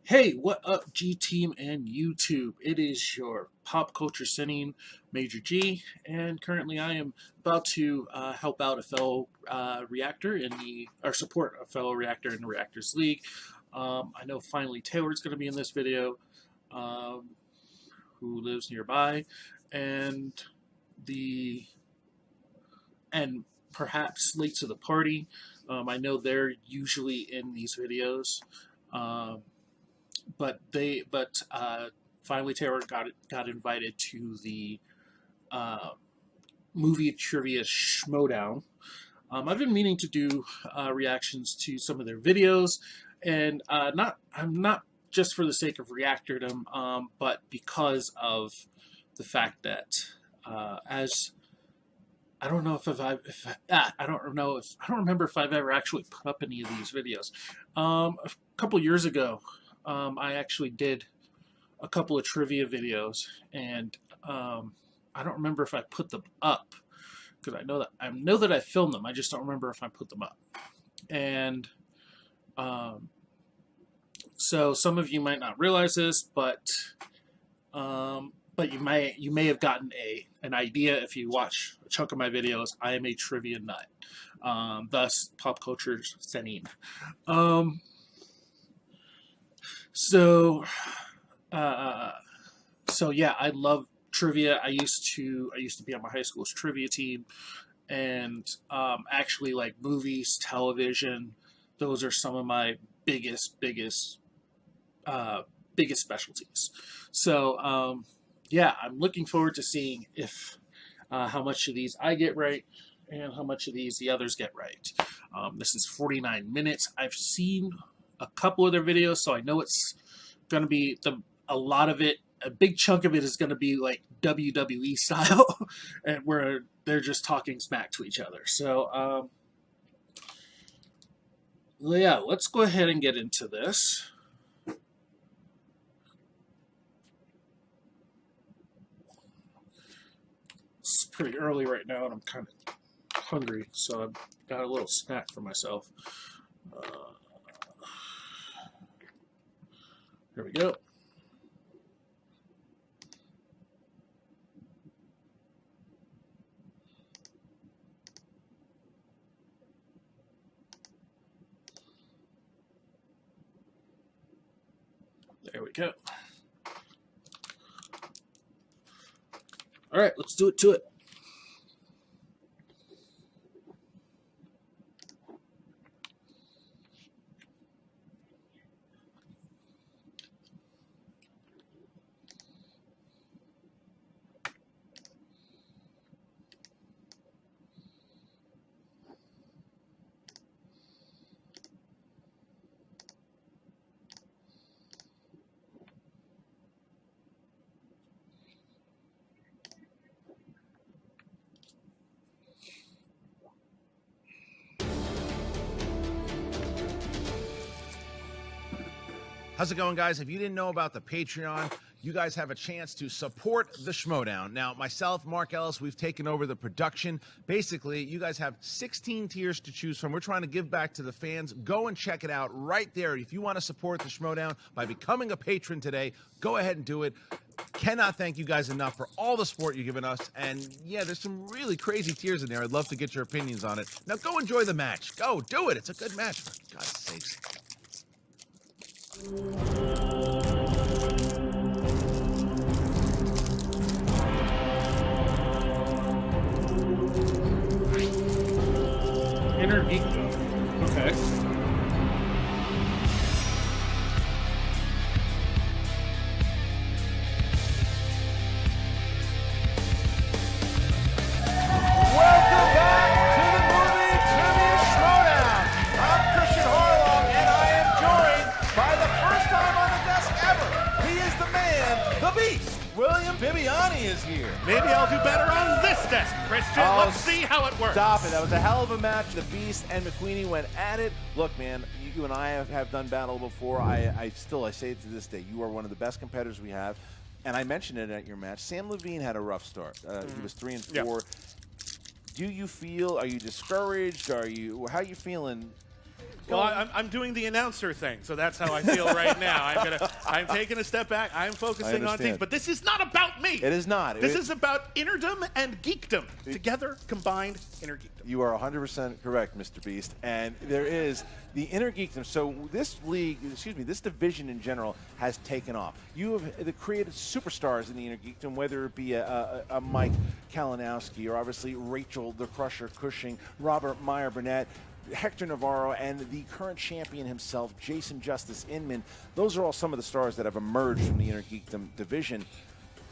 Hey, what up, G Team and YouTube? It is your Pop Culture Sennin, Major G, and currently I am about to help out a fellow reactor or support a fellow reactor in the Reactors League. I know finally Taylor's going to be in this video, um, who lives nearby, and the and perhaps late to the party. I know they're usually in these videos. Um, but finally Taylor got invited to the uh, movie trivia Schmoedown. I've been meaning to do reactions to some of their videos, and I'm not just for the sake of reactordom, but because of the fact that as I don't know I don't know if I don't remember if I've ever actually put up any of these videos. A couple years ago, I actually did a couple of trivia videos, and I don't remember if I put them up because I know that I filmed them. I just don't remember if I put them up. And so some of you might not realize this, but you may have gotten an idea if you watch a chunk of my videos. I am a trivia nut, thus Pop Culture Sennin. So, yeah, I love trivia. I used to be on my high school's trivia team, and actually, like movies, television, those are some of my biggest specialties. So, yeah, I'm looking forward to seeing if how much of these I get right and how much of these the others get right. This is 49 minutes. I've seen a couple of their videos, so I know it's going to be a lot of it. A big chunk of it is going to be like WWE style, and where they're just talking smack to each other. So, yeah, let's go ahead and get into this. It's pretty early right now, and I'm kind of hungry, so I've got a little snack for myself. Here we go. There we go. All right, let's do it to it. How's it going, guys? If you didn't know about the Patreon, you guys have a chance to support the Schmoedown. Now, myself, Mark Ellis, we've taken over the production. Basically, you guys have 16 tiers to choose from. We're trying to give back to the fans. Go and check it out right there. If you want to support the Schmoedown by becoming a patron today, go ahead and do it. Cannot thank you guys enough for all the support you've given us. And yeah, there's some really crazy tiers in there. I'd love to get your opinions on it. Now, go enjoy the match. Go, do it. It's a good match, for God's sakes. Innergeekdom. Okay. Welcome back to the movie trivia Schmoedown. I'm Christian Harlow, and I am joined by the first time on the desk ever. He is the man, the beast. William Bibiani is here. Maybe I'll do better on this desk, Christian. Oh, Let's see how it works. Stop it. That was a hell of a match. The Beast and McQueenie went at it. Look, man, you and I have done battle before. I say it to this day. You are one of the best competitors we have. And I mentioned it at your match. Sam Levine had a rough start. He was 3-4. Yep. Do you feel, are you discouraged? How are you feeling Well, I'm doing the announcer thing, so that's how I feel right now. I'm taking a step back. I'm focusing on things, but this is not about me. It is not. This is about Innerdom and Geekdom. Together, combined, Innergeekdom. You are 100% correct, Mr. Beast. And there is the Innergeekdom. So this league, this division in general has taken off. You have created superstars in the Innergeekdom, whether it be a Mike Kalinowski or obviously Rachel the Crusher Cushing, Robert Meyer Burnett, Hector Navarro, and the current champion himself, Jason Justice Inman. Those are all some of the stars that have emerged from the Innergeekdom division.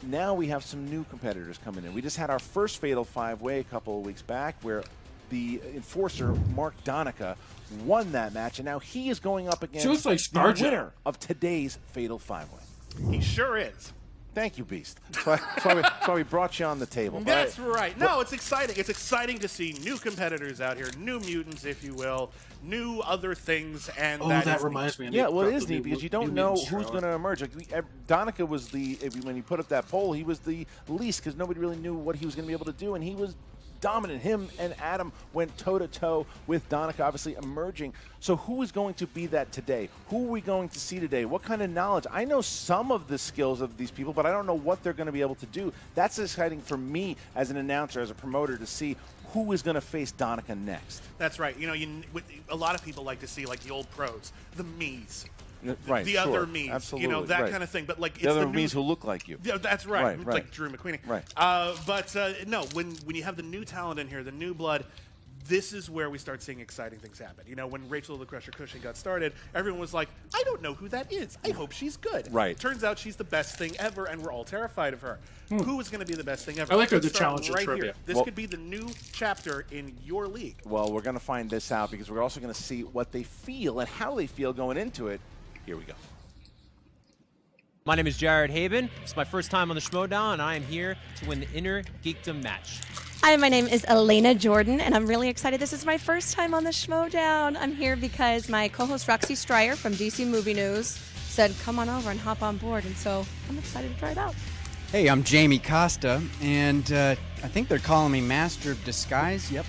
Now we have some new competitors coming in. We just had our first Fatal 5-Way a couple of weeks back where the enforcer, Mark Donica, won that match, and now he is going up against the winner of today's Fatal 5-Way. He sure is. Thank you, Beast. That's why we brought you on the table. That's right. No, it's exciting. It's exciting to see new competitors out here, new mutants, if you will, new other things. And that reminds me. Yeah, well, it is neat because you don't know who's going to emerge. Like Donica was when you put up that poll, he was the least because nobody really knew what he was going to be able to do, and he was dominant. Him and Adam went toe-to-toe with Donica, obviously emerging. So who is going to be that today? Who are we going to see today? What kind of knowledge? I know some of the skills of these people, but I don't know what they're going to be able to do. That's exciting for me as an announcer, as a promoter, to see who is going to face Donica next. That's right. A lot of people like to see like the old pros, the me's. Right, the other me's, absolutely, that kind of thing. But like the other me's who look like you. Yeah, that's right. Like Drew McQueen. Right. No, when you have the new talent in here, the new blood, this is where we start seeing exciting things happen. When Rachel the Crusher Cushing got started, everyone was like, I don't know who that is. I hope she's good. Right. Turns out she's the best thing ever, and we're all terrified of her. Who is going to be the best thing ever? I like the Let's challenge start of trivia. This could be the new chapter in your league. Well, we're going to find this out because we're also going to see what they feel and how they feel going into it. Here we go. My name is Jared Haben. It's my first time on the Schmoedown, and I am here to win the Innergeekdom match. Hi, my name is Elena Jordan, and I'm really excited. This is my first time on the Schmoedown. I'm here because my co-host Roxy Stryer from DC Movie News said, come on over and hop on board, and so I'm excited to try it out. Hey, I'm Jamie Costa, and I think they're calling me Master of Disguise. Yep,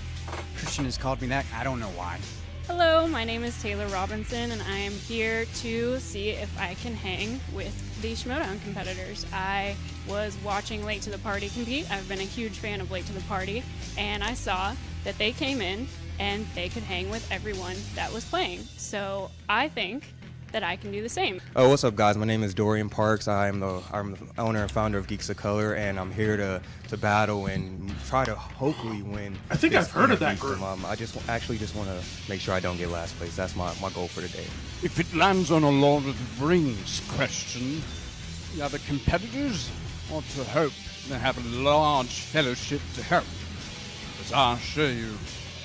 Christian has called me that. I don't know why. Hello, my name is Taylor Robinson, and I am here to see if I can hang with the Schmoedown competitors. I was watching Late to the Party compete. I've been a huge fan of Late to the Party, and I saw that they came in and they could hang with everyone that was playing. So I think that I can do the same. Oh, what's up, guys? My name is Dorian Parks. I'm the owner and founder of Geeks of Color, and I'm here to battle and try to hopefully win. I think I've heard of that group. I just want to make sure I don't get last place. That's my goal for today. If it lands on a Lord of the Rings question, the other competitors ought to hope they have a large fellowship to help. As I assure you,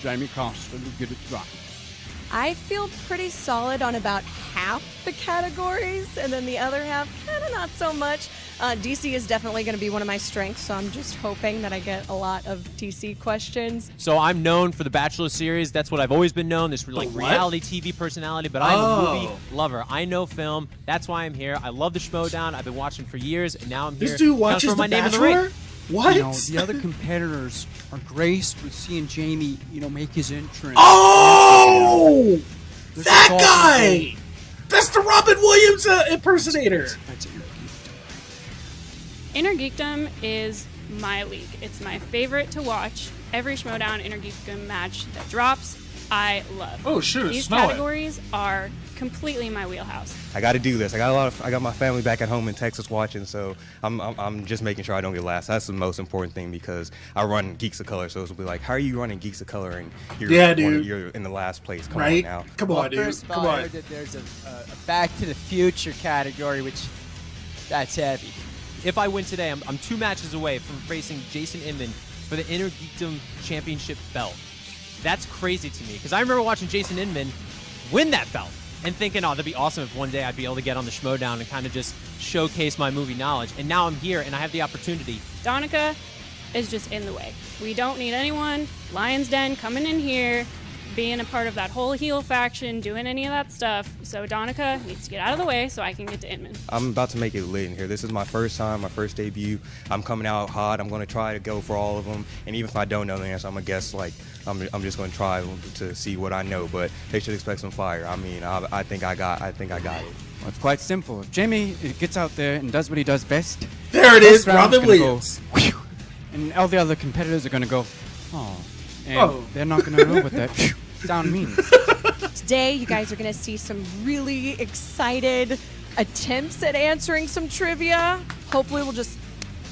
Jamie Costa will get it right. I feel pretty solid on about half the categories, and then the other half, kind of not so much. DC is definitely going to be one of my strengths, so I'm just hoping that I get a lot of DC questions. So I'm known for the Bachelor series. That's what I've always been known, this reality TV personality, but I'm a movie lover. I know film. That's why I'm here. I love the Schmoedown. I've been watching for years, and now I'm here. This dude watches The Bachelor? What? You know, the other competitors are graced with seeing Jamie, make his entrance. Oh! That guy! That's the Robin Williams impersonator. That's Innergeekdom is my league. It's my favorite to watch. Every Schmoedown Innergeekdom match that drops, I love. Oh, shoot, These smell categories are completely my wheelhouse. I got to do this. I got my family back at home in Texas watching, so I'm just making sure I don't get last. That's the most important thing because I run Geeks of Color, so it'll be like, how are you running Geeks of Color and you're in the last place? Come on now. Come on, dude. First of all, I heard that there's a Back to the Future category, which that's heavy. If I win today, I'm 2 matches away from facing Jason Inman for the Innergeekdom Championship belt. That's crazy to me because I remember watching Jason Inman win that belt and thinking, that'd be awesome if one day I'd be able to get on the Schmoedown and kind of just showcase my movie knowledge. And now I'm here and I have the opportunity. Donica is just in the way. We don't need anyone. Lion's Den coming in here, being a part of that whole heel faction, doing any of that stuff. So Donica needs to get out of the way so I can get to Inman. I'm about to make it lit in here. This is my first time, my first debut. I'm coming out hot. I'm going to try to go for all of them. And even if I don't know the answer, I'm going to guess, like, I'm just going to try to see what I know. But they should expect some fire. I mean, I think I got it. Well, it's quite simple. If Jamie gets out there and does what he does best, There it is, first round's Robin gonna go, Williams. whew, and all the other competitors are going to go, oh. And they're not going to know what that sound means. Today, you guys are going to see some really excited attempts at answering some trivia. Hopefully, we'll just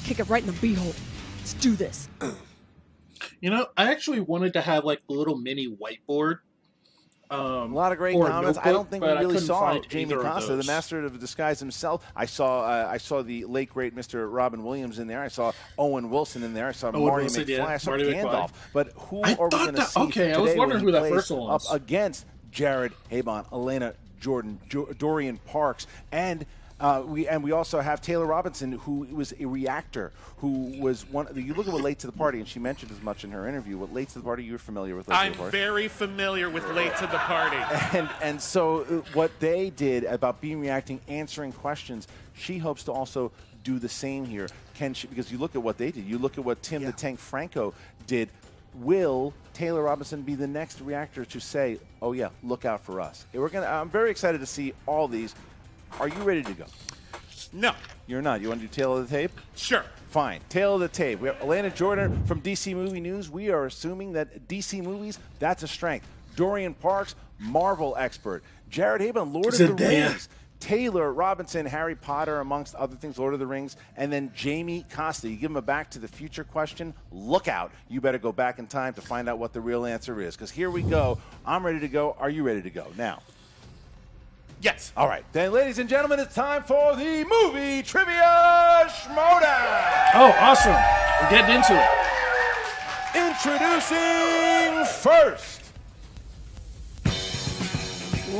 kick it right in the beehole. Let's do this. You know, I actually wanted to have like a little mini whiteboard. A lot of great or a comments. I notebook, don't think we but I really couldn't saw find Jamie either of Costa, the those. master of disguise himself. I saw the late great Mr. Robin Williams in there. I saw Owen Wilson in there. I saw Owen Marty Wilson, McFly. yeah. I saw Marty Gandalf. McFly. But who I are we thought going to that- see okay, I was today wondering when who he that plays first one up was. against Jared Habon, Elena Jordan, Dorian Parks, and we also have Taylor Robinson, who was a reactor, who was one. You look at what Late to the Party, and she mentioned as much in her interview. What Late to the Party, you're familiar with Late to I'm the Party. very familiar with Late to the Party. And so what they did about being reacting, answering questions, she hopes to also do the same here. Can she? Because you look at what they did. You look at what Tim the Tank Franco did. Will Taylor Robinson be the next reactor to say, "Oh yeah, look out for us"? I'm very excited to see all these. Are you ready to go? No. You're not. You want to do Tail of the Tape? Sure. Fine. Tail of the Tape. We have Elena Jordan from DC Movie News. We are assuming that DC movies, that's a strength. Dorian Parks, Marvel expert. Jared Habon, Lord of the Zendaya. Rings. Taylor Robinson, Harry Potter, amongst other things, Lord of the Rings. And then Jamie Costa. You give him a Back to the Future question, look out. You better go back in time to find out what the real answer is. Because here we go. I'm ready to go. Are you ready to go? Now. Yes. All right. Then, ladies and gentlemen, it's time for the Movie Trivia Schmoedown. Oh, awesome. We're getting into it. Introducing first,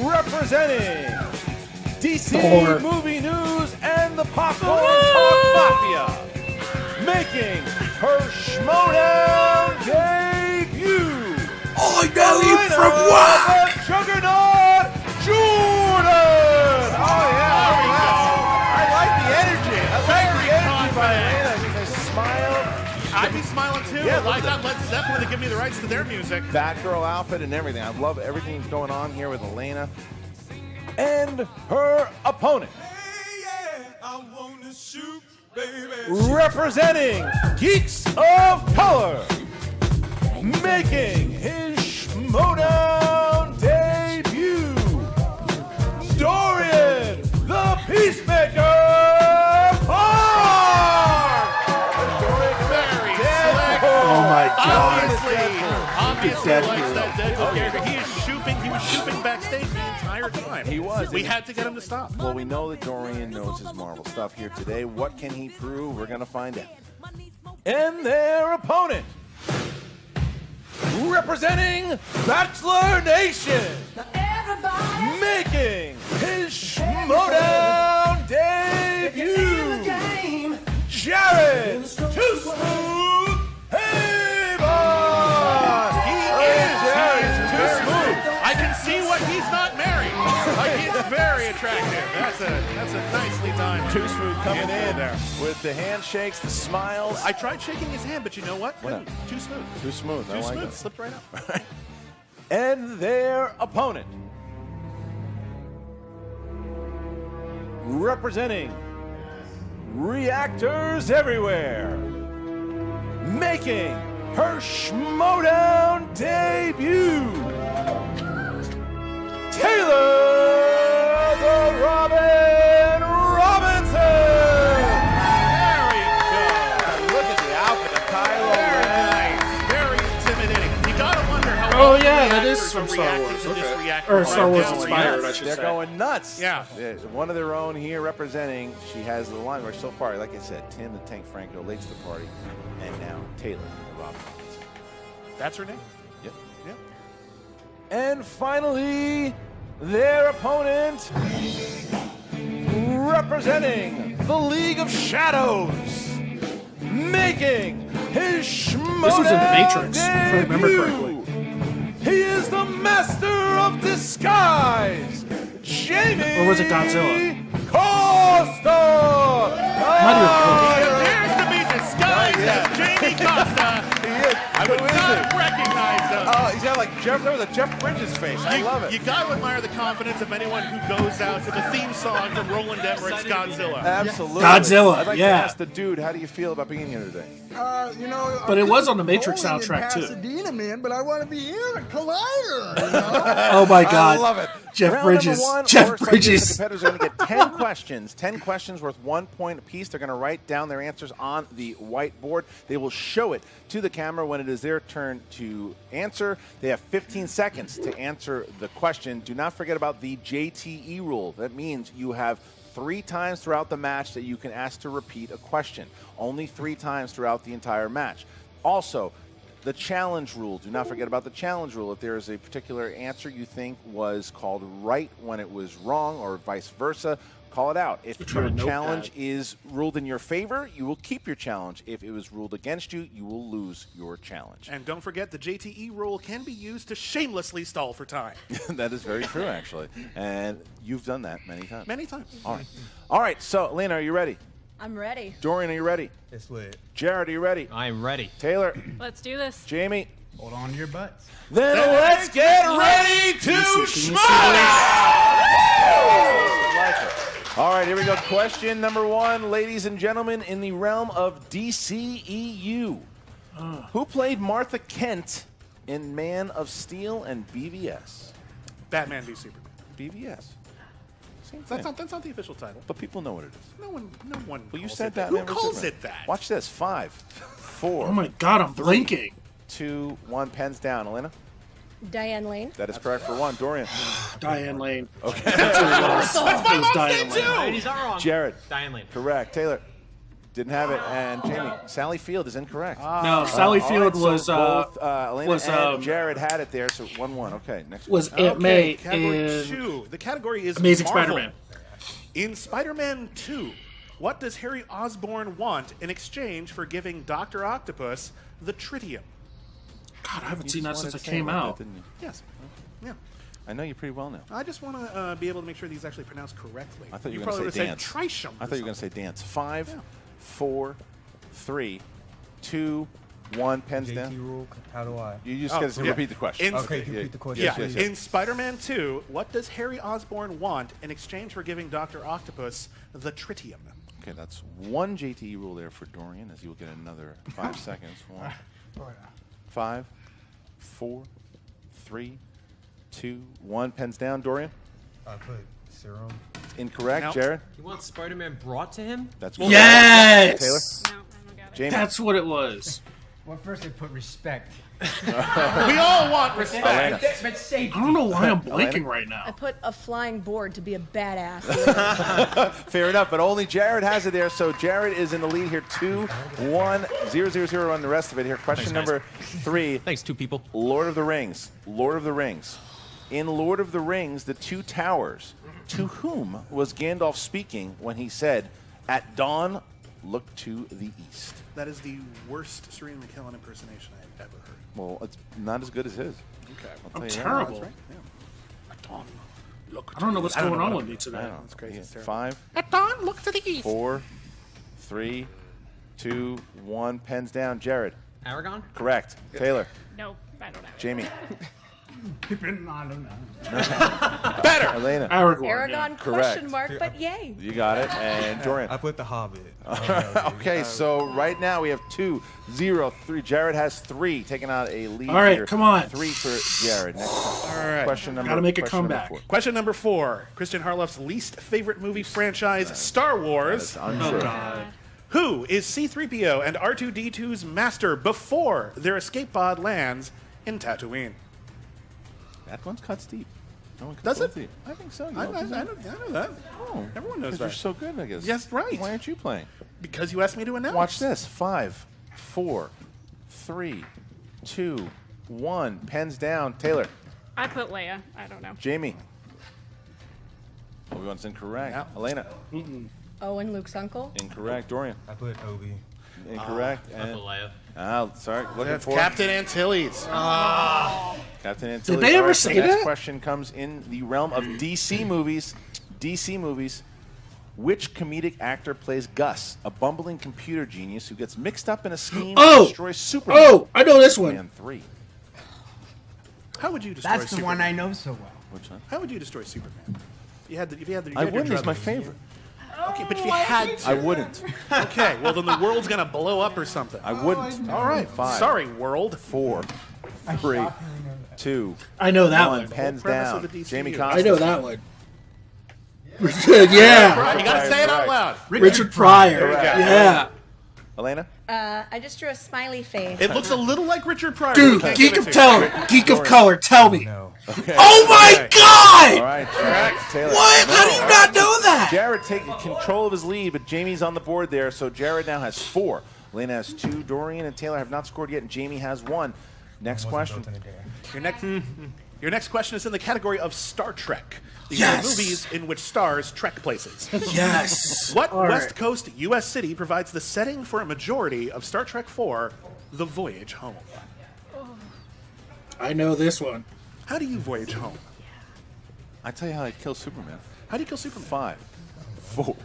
representing DC Thor. Movie News and the Popcorn Talk Mafia, making her Schmoedown debut. I know you from what? The Juggernaut Jordan. Oh yeah, there we go. I like the energy. I like the energy by Elena. They smile. I'd be smiling too. Yeah, Why look not Led Zeppelin to give me the rights to their music? Batgirl outfit and everything. I love everything that's going on here with Elena and her opponent. Representing Geeks of Color, making his Schmoedown debut, Dorian the Peacemaker Park. Very Oh my God. Obviously Deadpool. likes that Deadpool character. He was shooping backstage the entire time. He was. We had to get him to stop. Well, we know that Dorian knows his Marvel stuff here today. What can he prove? We're going to find out. And their opponent, representing Bachelor Nation, making his Schmoedown debut, Jared Too Smooth Habon. Too smooth. I can see why he's not married. Like, he's very attractive. That's a nicely timed. Too Smooth coming in there. with the handshakes, the smiles. I tried shaking his hand, but you know what? What? Too smooth. Too smooth. I Too like smooth. it. Slipped right up. And their opponent, representing Reactors Everywhere, making her Schmoedown debut, Taylor the Robin Robinson. There we go. Look at the outfit of Kylo Very Ren. nice. Very intimidating. You gotta wonder how. Oh, all the yeah, that is reactors from are Star reacting Wars. to this Okay. reactor Or Star right Wars now. inspired, I should They're say. going nuts. Yeah. There's one of their own here representing. She has the line where so far, like I said, Tim the Tank Franco, Late to the Party, and now Taylor the Robin. That's her name. Yep. Yep. And finally, their opponent, representing the League of Shadows, making his Schmoedown This was in The Matrix, if I remember debut, correctly. He is the master of disguise, Jamie. Or was it Godzilla? Costa. He appears to be disguised as Jamie Costa. He is. I would not recognize him. He's got like Jeff Bridges face. I love it. You got to admire the confidence of anyone who goes out to the theme song from Roland Emmerich's Godzilla. Absolutely. Godzilla, I'd like to ask the dude, how do you feel about being here today? You know, But I it was couldn't on the Matrix be bowling soundtrack, in too. Pasadena, man, but I want to be here at Collider. You know? Oh my God! I love it. Jeff Round Bridges. number one, Jeff order subjects, Bridges. The competitors are going to get 10 questions. 10 questions worth 1 point apiece. They're going to write down their answers on the whiteboard. They will show it to the camera when it is their turn to answer. They have 15 seconds to answer the question. Do not forget about the JTE rule. That means you have 3 times throughout the match that you can ask to repeat a question. Only 3 times throughout the entire match. Also, the challenge rule. Do not forget about the challenge rule. If there is a particular answer you think was called right when it was wrong or vice versa, call it out. If your challenge is ruled in your favor, you will keep your challenge. If it was ruled against you, you will lose your challenge. And don't forget, the JTE rule can be used to shamelessly stall for time. That is very true, actually. And you've done that many times. Many times. All right. All right, so, Elena, are you ready? I'm ready. Dorian, are you ready? It's lit. Jared, are you ready? I am ready. Taylor? Let's do this. Jamie? Hold on to your butts. Then let's get ready to Schmoedown! All right, here we go. Question number 1, ladies and gentlemen, in the realm of DCEU. Who played Martha Kent in Man of Steel and BVS? Batman v Superman. BVS. Same thing. That's not the official title. But people know what it is. No one. Well, you calls said it that. Who Man v calls Superman. it that? Watch this. 5, 4. Oh my God! I'm blinking. 2, 1. Pens down. Elena? Diane Lane. That is correct for 1. Dorian? Diane Lane. Okay. That's what it was. That's my It was mom's Diane name Lane. too. He's not wrong. Jared? Diane Lane. Correct. Taylor? Didn't have it. And Jamie? Sally Field is incorrect. No, Sally All Field right, was so both, Elena was, and Jared had it there, so 1-1. Okay, next was one. Aunt May Category in 2. The category is Amazing Marvel. Spider-Man. In Spider-Man 2, what does Harry Osborn want in exchange for giving Dr. Octopus the tritium? God, I haven't You seen that just since wanted it to say came about out. that, didn't you? Yes. Yeah. I know you pretty well now. I just want to be able to make sure these actually pronounced correctly. I thought you were probably going to would say have dance. said tritium. I thought you were going to say dance. 5, 4, 3, 2, 1. Pens JT down. rule. How do I? You just got to repeat the question. Okay, repeat the question. Yeah. Yes. In Spider-Man 2, what does Harry Osborn want in exchange for giving Dr. Octopus the tritium? Okay, that's 1 JTE rule there for Dorian, as you will get another 5 seconds. 1, 5, 4, 3, 2, 1. Pens down. Dorian? I put serum. Incorrect. No. Jared? He wants Spider-Man brought to him? That's Yes! Taylor? No, I don't got it. Jamie? That's what it was. Well, first they put respect. We all want respect. Elena. But safety. I don't know why I'm blinking right I now. put a flying board to be a badass. Fair enough, but only Jared has it there, so Jared is in the lead here. 2-1, 0-0-0 on the rest of it here. Question Thanks, guys. number 3. Thanks, 2 people. Lord of the Rings. Lord of the Rings. In Lord of the Rings, The Two Towers, to whom was Gandalf speaking when he said, "At dawn, look to the east"? That is the worst Serena McKellen impersonation I've ever heard. Well, it's not as good as his. Okay. I'll I'm tell you that. terrible. That's right. Yeah. At dawn, look. I don't know what's I don't going know on what with me I today. don't know. That's crazy. It's terrible. 5, At dawn, look to the east. 4, 3, 2, 1. Pens down. Jared. Aragon? Correct. Taylor. Nope, I don't have it. Jamie. I don't know. Better. Elena. Aragorn. Aragon Correct. question mark, but yay. You got it. And Dorian. I put the Hobbit. Okay, so right now we have 2-0-3. Jared has 3, taking out a lead. All right, here. come on. 3 for Jared. Next All right. question number. Gotta make a question number comeback. 4. Question number 4. Christian Harloff's least favorite movie franchise, Star Wars. Oh Unsure. God. Who is C-3PO and R2-D2's master before their escape pod lands in Tatooine? That one's cuts deep. That one cuts Does it? deep. I think so. You I don't know think so? that. Oh, Everyone knows 'cause that. you're so good, I guess. Yes, right. Why aren't you playing? Because you asked me to announce. Watch this. 5, 4, 3, 2, 1. Pens down. Taylor. I put Leia. I don't know. Jamie. Obi-Wan's incorrect. Yeah. Elena. Oh, and Luke's uncle? Incorrect. Dorian. I put Obi. Incorrect. I put Leia. Sorry, looking That's for Captain Antilles. Captain Antilles. Did they ever All right, say the next that? question comes in the realm of DC movies. DC movies. Which comedic actor plays Gus, a bumbling computer genius who gets mixed up in a scheme to destroy Superman? Oh, I know this one. Superman 3. How would you destroy That's the Superman? one I know so well. Which one? How would you destroy Superman? You had the. I wouldn't. He's my favorite. Okay, but if you had to. I wouldn't. Okay, well then the world's gonna blow up or something. I wouldn't. All right, 5. sorry, world. 4, 3, 2. I know that 1. one. Pens Premise down. of the DCU. Jamie I Costa. know that one. Yeah, you gotta say it out loud. Richard Pryor. Correct. Yeah. Elena? I just drew a smiley face. It looks a little like Richard Pryor. Dude, Can't geek give it of to you. color. Geek of color. Tell me. Okay. Oh my All God! right, Jared, Taylor. What? How do you not know that? Jared taking control of his lead, but Jamie's on the board there, so Jared now has 4. Elena has 2. Dorian and Taylor have not scored yet, and Jamie has 1. Next question. Your next question is in the category of Star Trek. These Yes. are movies in which stars trek places. Yes. What All right. West Coast U.S. city provides the setting for a majority of Star Trek IV, The Voyage Home? I know this one. How do you voyage home? I tell you how I kill Superman. How do you kill Superman? 5, 4,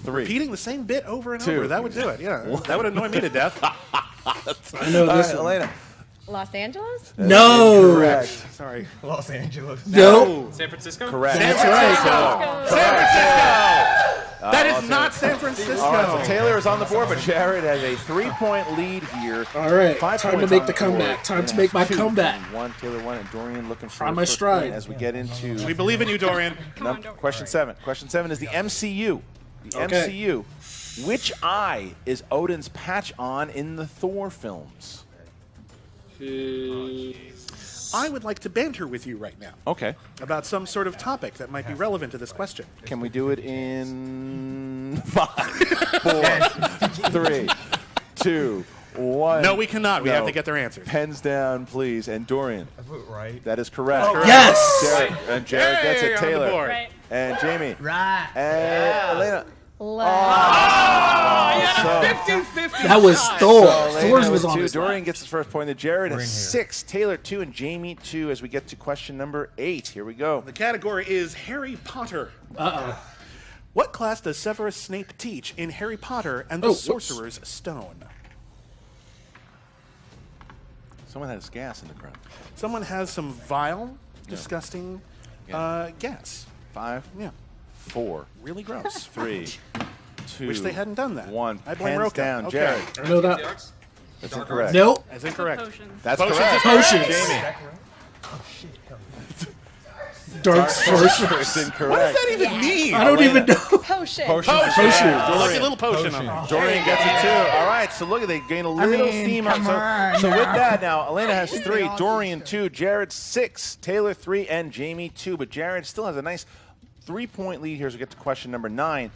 3. Repeating the same bit over and 2. over. That would do it, yeah. That would annoy me to death. I know All this right, one. Elena. Los Angeles? No. Correct. Sorry. Los Angeles. No. San Francisco? Correct. San Francisco. San Francisco. That is not San Francisco. All right, so Taylor is on the board, but Jared has a 3-point lead here. All right. 5 Time to points make on the board. comeback. Time to Yeah. make my 2, comeback. 1, Taylor 1, and Dorian looking for On his my first stride. point as we get into We believe in you, Dorian. question 7. Question 7 is the MCU. The Okay. MCU. Which eye is Odin's patch on in the Thor films? I would like to banter with you right now Okay. about some sort of topic that might be relevant to this question. Can we do it in 5, 4, 3, 2, 1? No, we cannot. We have to get their answers. Pens down, please. And Dorian. Right. That is correct. Yes. Jared, and Jared gets Hey, it. on the Taylor. board. Right. And Jamie. Right. And Elena. That was Thor. Elena Thor's was with on 2. his Dorian left. gets his first point. Jared has 6. Taylor 2. And Jamie 2 as we get to question number 8. Here we go. The category is Harry Potter. Uh-oh. What class does Severus Snape teach in Harry Potter and the Oh, whoops. Sorcerer's Stone? Someone has gas in the crowd. Someone has some vile, disgusting gas. 5, Yeah, 4, really gross. 3, 2. Wish they hadn't done that. 1. I blame Pens Roka. down. Okay. Jared. I know that. That's incorrect. Nope. That's incorrect. Potions. That's Potions correct. is Potions. Jamie. Dark Sorcerers. That's incorrect. What does that even mean? I don't even know. Potion. Potion. Lucky little potion on them. Dorian gets it too. All right, so look at they gain a little steam up. So with that now, Elena has 3, Dorian 2, Jared 6, Taylor 3, and Jamie 2. But Jared still has a nice 3-point lead here as we get to question number 9.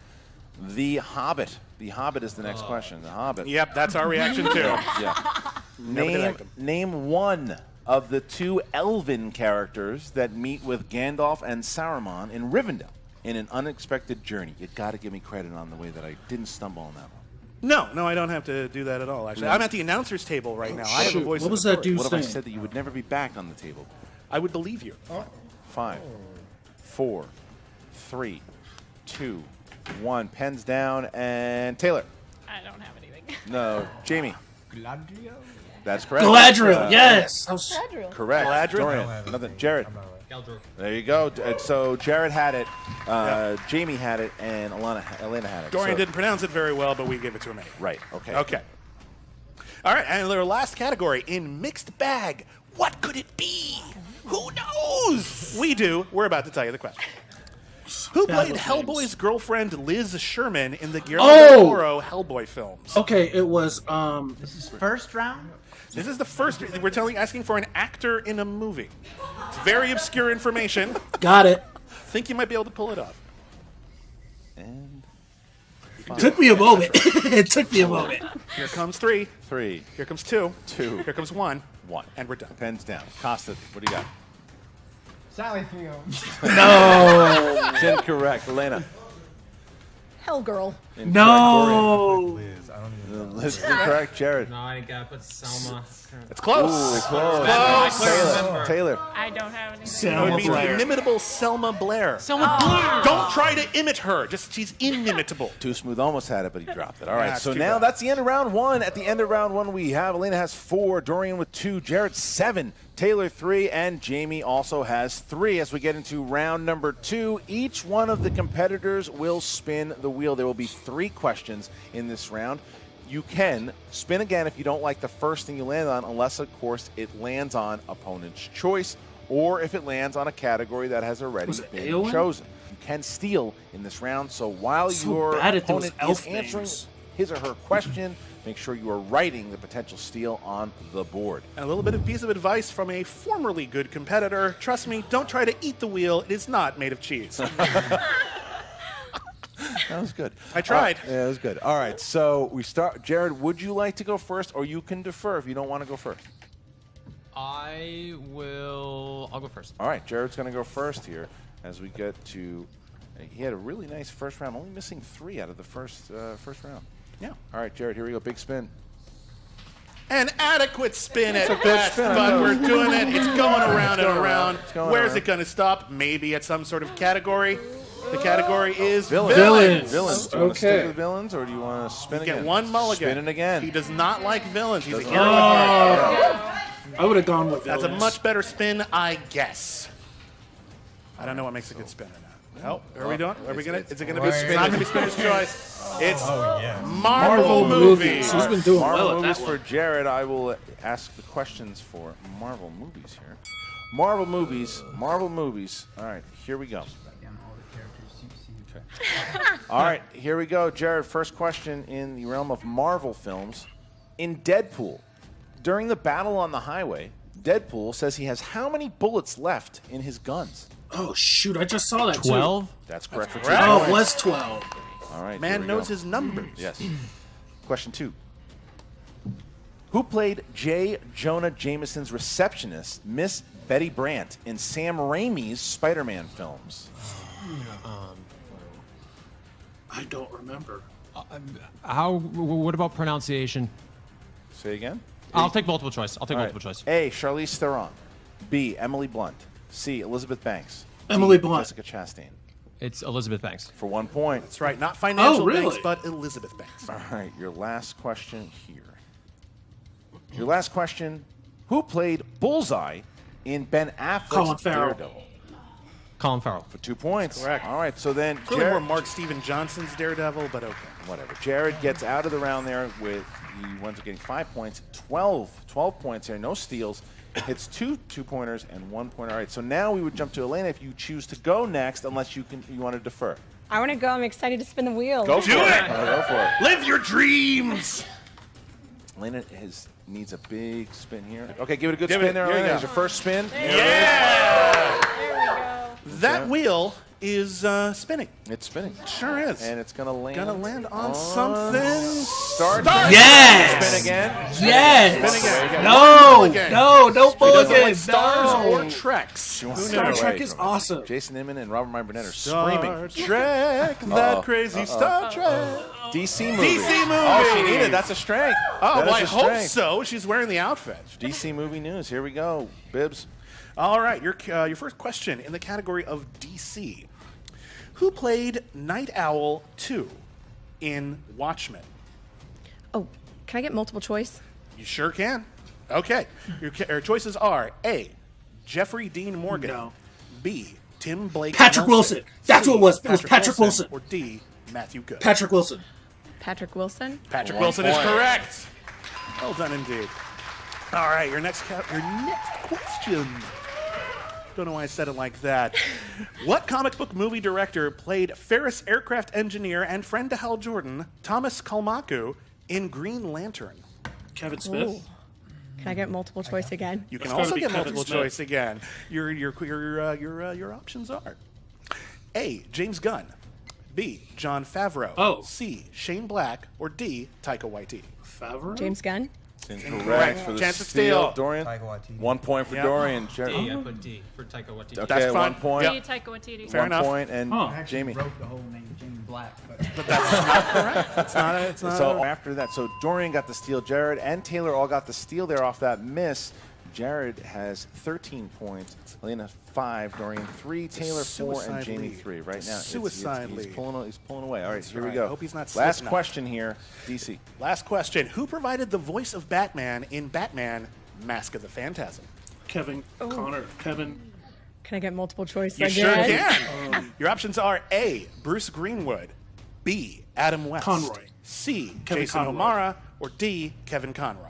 The Hobbit. The Hobbit is the next question. The Hobbit. Yep, that's our reaction too. Yeah. Name one of the 2 elven characters that meet with Gandalf and Saruman in Rivendell in an unexpected journey. You got to give me credit on the way that I didn't stumble on that one. No, I don't have to do that at all. Actually, I'm at the announcer's table right now. I have a Shoot, voice. what of was that authority. dude What if I saying? said that you would never be back on the table? I would believe you. 5, 4, 3, 2, 1. Pens down. And Taylor. I don't have anything. No, Jamie. Galadriel? That's correct. Galadriel. Yes. I was- Correct. Galadriel? Dorian. Nothing. Jared. There you go. So Jared had it, Jamie had it, and Elena had it. Dorian So- didn't pronounce it very well, but we gave it to him anyway. Right. Okay. Okay. All right, and our last category in mixed bag. What could it be? Who knows? We do. We're about to tell you the question. Who Bad played with Hellboy's names. girlfriend Liz Sherman in the Guillermo Oh! del Toro Hellboy films? Okay, it was This is first round? This is the first. We're asking for an actor in a movie. It's very obscure information. got it. Think you might be able to pull it off. And Took me a moment. It took me a moment. Here comes 3. 3, Here comes 2. 2, Here comes 1. 1. And we're done. Pens down. Costa, what do you got? Sally Field. No. It's incorrect. Elena. Hellgirl. Incorrect. No. Dorian. This is correct, Jared. No, I gotta put Selma. It's close. Ooh, close. Taylor. I don't have any. It would be the inimitable Selma Blair. Selma Blair. Don't try to imit her. She's inimitable. Too Smooth almost had it, but he dropped it. All right, Yeah, so too now bad. that's the end of round one. At the end of round one, we have Elena has 4, Dorian with 2, Jared 7, Taylor 3, and Jamie also has 3. As we get into round number 2, each one of the competitors will spin the wheel. There will be 3 questions in this round. You can spin again if you don't like the first thing you land on, unless, of course, it lands on opponent's choice or if it lands on a category that has already been AON? chosen. You can steal in this round, so while So your bad at those opponent elf is answering names. his or her question, make sure you are writing the potential steal on the board. And a little bit of piece of advice from a formerly good competitor. Trust me, don't try to eat the wheel. It is not made of cheese. That was good. I tried. Yeah, that was good. All right, so we start. Jared, would you like to go first, or you can defer if you don't want to go first? I'll go first. All right, Jared's going to go first here as we get to. He had a really nice first round, only missing 3 out of the first round. Yeah. All right, Jared, here we go. Big spin. An adequate spin It's at a good best, spin, I but know. we're doing it. It's going around and around. It's going Where's around. it going to stop? Maybe at some sort of category. The category is Villains. villains. Villains. Do you want to stick with villains, or do you want to spin again? Get one mulligan. Spin it again. He does not like villains. He's a Doesn't hero like at heart. Yeah. I would have gone with That's villains. a much better spin, I guess. I don't know what makes a good spin or not. Oh, are we doing? Are we gonna? Is it gonna be? It's not gonna be spinner's choice. It's Marvel movies. He's been doing Marvel well at movies that for one. Jared. I will ask the questions for Marvel movies here. Marvel movies. Marvel movies. All right, here we go. All right, here we go, Jared. First question in the realm of Marvel films. In Deadpool, during the battle on the highway, Deadpool says he has how many bullets left in his guns? Oh, shoot. I just saw that, 12? too. That's correct for 2 Oh, it points. was 12. All right, Man here we knows go. his numbers. Yes. Question 2. Who played J. Jonah Jameson's receptionist, Miss Betty Brant, in Sam Raimi's Spider-Man films? I don't remember. What about pronunciation? Say again? I'll take multiple choice. I'll take All multiple choice. A. Charlize Theron. B. Emily Blunt. C. Elizabeth Banks. Emily D. Blunt. Jessica Chastain. It's Elizabeth Banks. For 1 point. That's right. Not financial Oh, really? Banks, but Elizabeth Banks. All right, your last question here. Your last question. Who played Bullseye in Ben Affleck's Colin Farrell. Daredevil? Colin Farrell. For 2 points. Correct. All right, so then Really Jared, more Mark Steven Johnson's Daredevil, but okay. whatever. Jared gets out of the round there with he winds up getting 5 points, 12 points here, no steals. Hits 2 2-pointers and 1 point. All right, so now we would jump to Elena if you choose to go next, unless you want to defer. I want to go. I'm excited to spin the wheel. Go for it. Go for it. Live your dreams. Elena needs a big spin here. Okay, give it a good Give spin it- there, here you Elena. go. There's your first spin. Yeah. There we go. That wheel is spinning. It's spinning. Sure is. And it's going to land. Gonna land on something. Start. Yes! Spin again. Yes! Spin again. No! Mulligan. No! No He doesn't like mulligan! stars No! or Treks. Who Star knew? Trek is awesome. Jason Inman and Robert Meyer Burnett are Star screaming. Trek, that crazy Star Trek. DC movie. DC movie. Oh, she needed. That's a strength. Oh, That well, is I a hope strength. so. She's wearing the outfit. DC movie news. Here we go. Bibbs. All right, your first question in the category of DC. Who played Night Owl 2 in Watchmen? Oh, can I get multiple choice? You sure can. Okay. Your choices are A. Jeffrey Dean Morgan. No. B. Tim Blake Patrick Nelson. Wilson. That's C, what it was. It was Patrick Wilson. Or D. Matthew Good. Patrick Wilson. Patrick Wilson? Patrick 1 Wilson is point. correct. Well done indeed. All right, your next question. Don't know why I said it like that. What comic book movie director played Ferris aircraft engineer and friend to Hal Jordan, Thomas Kalmaku, in Green Lantern? Kevin Smith. Ooh. Can I get multiple choice again? You can It's gotta also be get Kevin multiple Smith. choice again. Your options are A. James Gunn, B. John Favreau, Oh. C. Shane Black, or D. Taika Waititi. Favreau? James Gunn? Incorrect for the Chance to steal. steal. Dorian. 1 point for Yeah. Dorian. D. I put D for Taika Waititi. Okay, That's 1 fine. point. D. Taika Waititi. Fair 1 enough. point. And Huh. I actually Jamie. wrote the whole name, Jamie black. But that's not correct. It's not. It's not. So after that, so Dorian got the steal. Jared and Taylor all got the steal there off that miss. Jared has 13 points. Elena 5, Dorian 3, Taylor 4, and Jamie 3. Right now, Suicide he's lead. pulling away. All right, here we right. go. I hope he's not Last slipping up. question here, DC. Last question. Who provided the voice of Batman in Batman: Mask of the Phantasm? Kevin Connor. Kevin. Can I get multiple choice You again? sure can. Your options are A, Bruce Greenwood, B, Adam West, Conroy. C, Kevin Jason Conroy. O'Mara, or D, Kevin Conroy.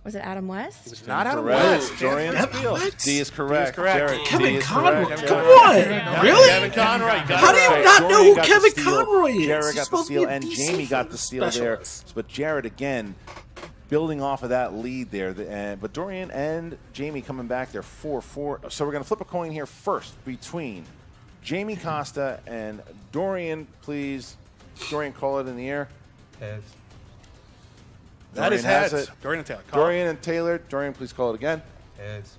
Was it Adam West? It was not Adam Correct. West. Dorian. What? D is correct. D is correct. Jared, Kevin D is Conroy. correct. Come Jared. on. Really? Kevin Conroy. Got How it do you right. not know Dorian who got the Kevin steal. Conroy is? Jared He's got the supposed to be steal, a and DC Jamie got the steal there. specialist. But Jared, again, building off of that lead there. But Dorian and Jamie coming back there 4-4. So we're going to flip a coin here first between Jamie Costa and Dorian, please. Dorian, call it in the air. Heads. That is Dorian has heads. it. Dorian and Taylor. Call Dorian and Taylor. Dorian, please call it again. Heads.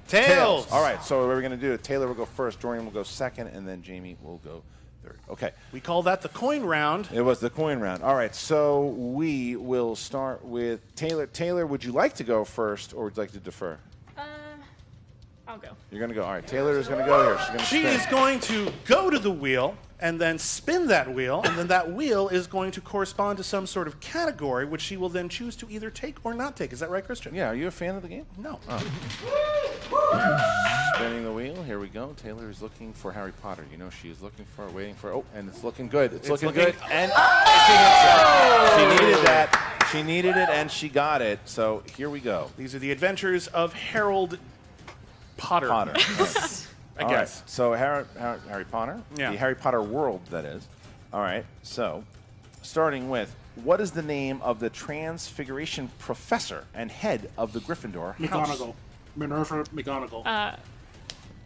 Tails. All right, so what we're going to do, Taylor will go first, Dorian will go second, and then Jamie will go third. Okay. We call that the coin round. It was the coin round. All right, so we will start with Taylor. Taylor, would you like to go first, or would you like to defer? I'll go. You're going to go. All right, Taylor is going to go here. She's going to She spin. is going to go to the wheel and then spin that wheel, and then that wheel is going to correspond to some sort of category, which she will then choose to either take or not take. Is that right, Christian? Yeah, are you a fan of the game? No. Spinning the wheel. Here we go. Taylor is looking for Harry Potter. You know she is looking for, waiting for. Oh, and it's looking good. It's looking good. And she needed that. She needed it, and she got it. So here we go. These are the adventures of Harold Potter. Potter. I All guess. right, so Harry Potter, Yeah. the Harry Potter world, that is. All right, so starting with, what is the name of the Transfiguration professor and head of the Gryffindor house? McGonagall. Minerva McGonagall.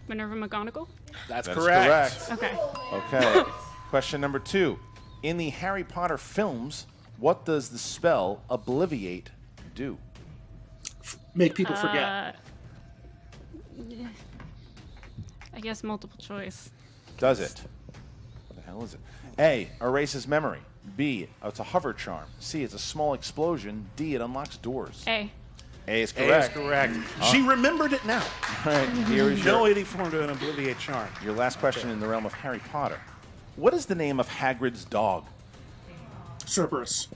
Minerva McGonagall? That's correct. Okay. Okay. Question number 2. In the Harry Potter films, what does the spell Obliviate do? Make people forget. I guess multiple choice. Does it? What the hell is it? A, erases memory. B, it's a hover charm. C, it's a small explosion. D, it unlocks doors. A. A is A is correct. correct. She remembered it now. All right, here is No your, any form to an Obliviate charm. your last question in the realm of Harry Potter. What is the name of Hagrid's dog? Cerberus.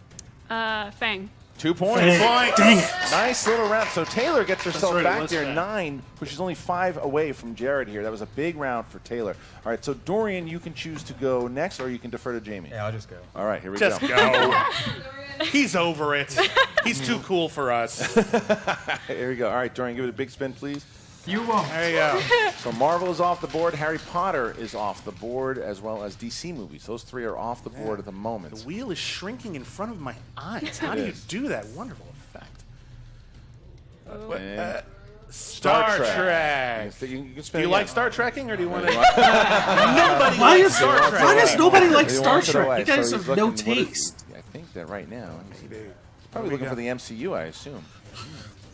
Fang. 2 points. Dang it. Nice little round. So Taylor gets herself right, it back was there, Fang. 9, which is only 5 away from Jared here. That was a big round for Taylor. All right, so Dorian, you can choose to go next, or you can defer to Jamie. Yeah, I'll just go. All right, here we Just go. go. He's over it. He's too cool for us. Here we go. All right, Dorian, give it a big spin, please. You won't. There you go. So Marvel is off the board. Harry Potter is off the board, as well as DC movies. Those 3 are off the board at the moment. The wheel is shrinking in front of my eyes. How It do you is. do that wonderful effect? And Star Trek. You can Do spin you again. like Star Trekking, or do you want to? Why likes is Star Trek. Why does nobody like He Star wants it Trek? away, You guys so have he's no looking- what is- taste. I think that right now. Probably looking for the MCU, I assume.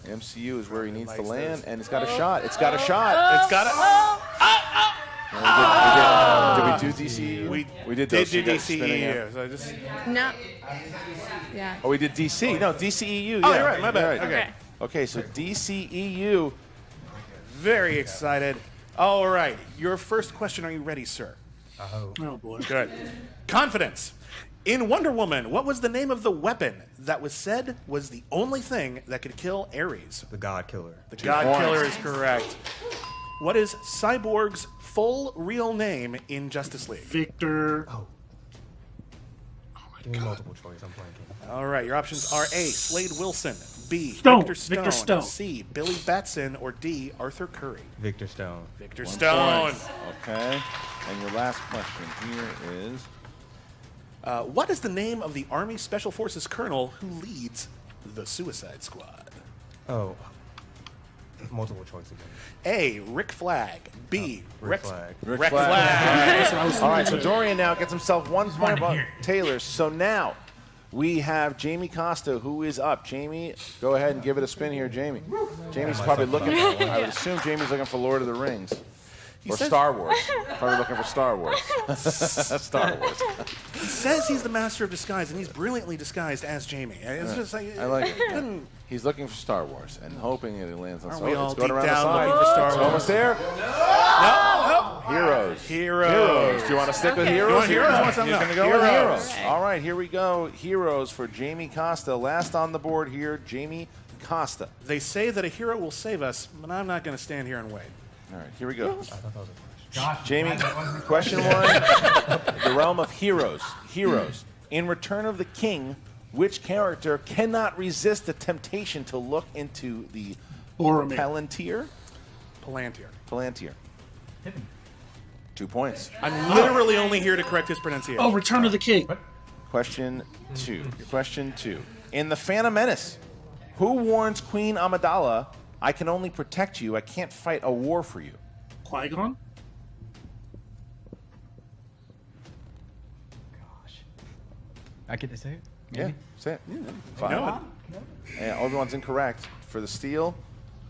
MCU is where he needs to land, and it's got a shot. It's got a shot. It's got it. Did we do DCU? We did those. do so you guys spinning out. DCEU. So I just. No. Yeah. Oh, we did DC. No, DCEU. Oh, yeah. you're right. My bad. Right. Okay. Okay, so DCEU. Very excited. All right. Your first question. Are you ready, sir? Oh boy. Good. Confidence. In Wonder Woman, what was the name of the weapon that was said was the only thing that could kill Ares? The God Killer. The God Killer is correct. What is Cyborg's full real name in Justice League? Victor. Give me multiple choice. I'm blanking. All right, your options are A, Slade Wilson, B, Stone. Victor Stone, Victor Stone. C, Billy Batson, or D, Arthur Curry. Victor Stone. Victor 1 Stone. point. Okay. And your last question here is. What is the name of the Army Special Forces colonel who leads the Suicide Squad? Oh. Multiple choice again. A, Rick Flag, B, Rick Flag. Rick Flag. That's what I was All right, so thinking, too. Dorian now gets himself 1 point above Taylor. So now we have Jamie Costa, who is up. Jamie, go ahead and give it a spin here, Jamie. Jamie's probably looking. I would assume Jamie's looking for Lord of the Rings. Or Star Wars. Probably looking for Star Wars. Star Wars. He says he's the master of disguise, and he's brilliantly disguised as Jamie. It's just like, I like it. He's looking for Star Wars and hoping it lands on Aren't Star we Wars. all It's going deep around the down side. looking for Star It's Wars? almost there. No. Heroes. Heroes. Do you want to stick with Okay. Heroes? You want Heroes? You're No. going to go Heroes. with Heroes. Okay. All right, here we go. Heroes for Jamie Costa. Last on the board here, Jamie Costa. They say that a hero will save us, but I'm not going to stand here and wait. All right, here we go. Gosh, Jamie, that wasn't a question one. The realm of heroes. Heroes. In Return of the King, which character cannot resist the temptation to look into the Boromir. Palantir? Palantir. 2 points. I'm literally only here to correct his pronunciation. Oh, Return of the King. Question 2. Question 2. In The Phantom Menace, who warns Queen Amidala, I can only protect you, I can't fight a war for you? Qui-Gon? I get to say it? Yeah, say it. Five. No. And Obi-Wan's incorrect. For the steal,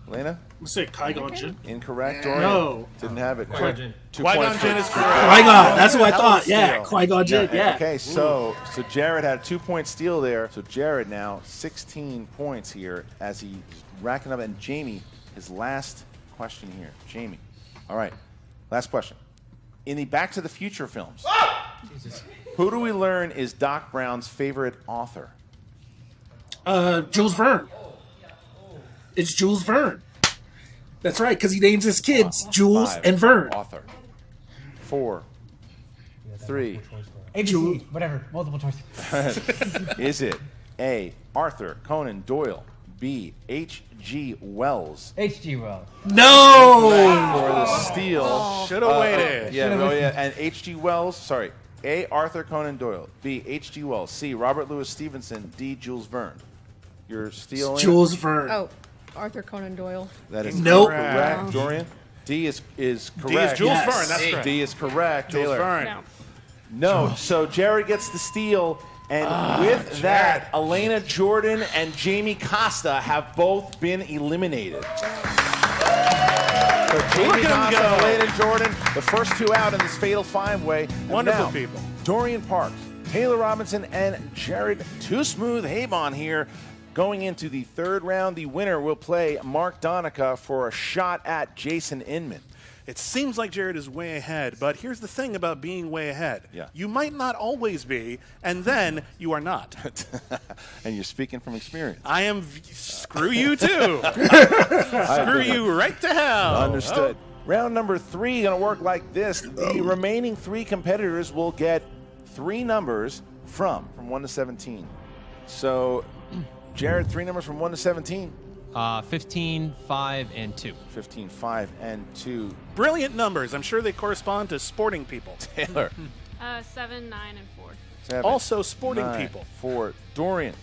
Elena? I'm gonna say Qui-Gon Jinn. Incorrect. Dorian? No. Didn't have it. Qui-Gon Jinn. 2 Qui-Gon points Jinn for- is correct. Qui-Gon, that's what I Hell thought. of a Yeah, steal. Qui-Gon Jinn, yeah. Okay, so Jared had a 2-point steal there. So Jared now 16 points here as he's racking up. And Jamie, his last question here. Jamie. All right, last question. In the Back to the Future films, who do we learn is Doc Brown's favorite author? Jules Verne. It's Jules Verne. That's right, because he names his kids Jules 5. and Verne. Author. 4. 3. ABC, whatever, multiple choice. Is it A, Arthur Conan Doyle, B, H.G. Wells? H.G. Wells. No! For the steal. Should have waited. Yeah, really, and H.G. Wells, sorry. A, Arthur Conan Doyle. B, H.G. Wells. C, Robert Louis Stevenson. D, Jules Verne. Your steal? Elena? Jules Verne. Oh, Arthur Conan Doyle. That is Nope. correct. Dorian? D is correct. D is Jules Yes. Verne. That's correct. D is correct. Jules Taylor. Verne. No. No, so Jared gets the steal, and with that, Elena Jordan and Jamie Costa have both been eliminated. So Jamie Costa and Elena Jordan, the first two out in this fatal five-way. And Wonderful now, people. Dorian Parks, Taylor Robinson, and Jared Too Smooth Habon here. Going into the third round, the winner will play Mark Donica for a shot at Jason Inman. It seems like Jared is way ahead, but here's the thing about being way ahead. Yeah. You might not always be, and then you are not. And you're speaking from experience. I am. Screw you too. Screw you right to hell. Understood. Round number 3 going to work like this. The remaining 3 competitors will get 3 numbers from 1 to 17. So, Jared, 3 numbers from 1 to 17. 15, 5, and 2. 15, 5, and 2. Brilliant numbers. I'm sure they correspond to sporting people. Taylor. 7, 9, and 4. 7, Also sporting 9, people. 4. Dorian.